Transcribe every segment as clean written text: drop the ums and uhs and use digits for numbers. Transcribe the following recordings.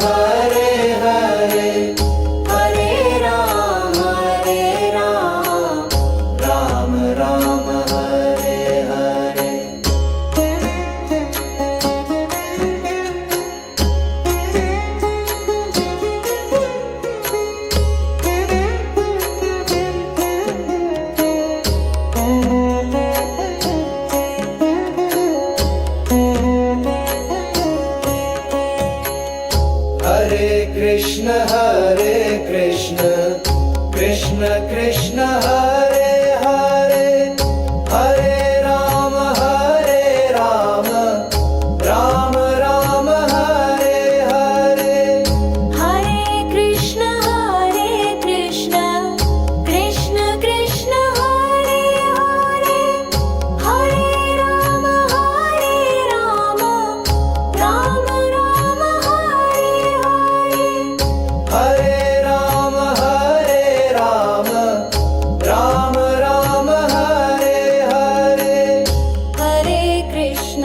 Hare Hare, Hare Ram Ram Ram Hare Hare. Hare Krishna Krishna Krishna Hare Hare, Hare Ram Ram Ram Hare Hare. Hare Krishna Krishna Krishna Hare Hare, Hare Ram Ram Ram Hare Hare. Hare Ram Ram Ram Hare Hare. Hare Krishna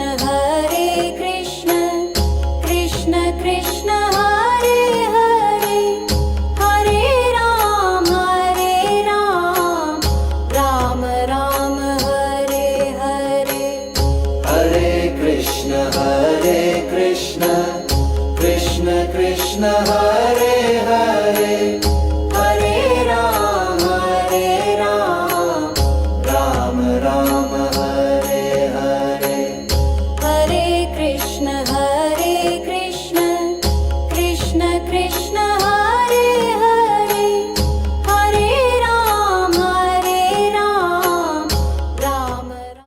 Krishna Krishna Hare Hare, Hare Ram Ram Ram Hare Hare. Hare Krishna Krishna Krishna Hare Hare,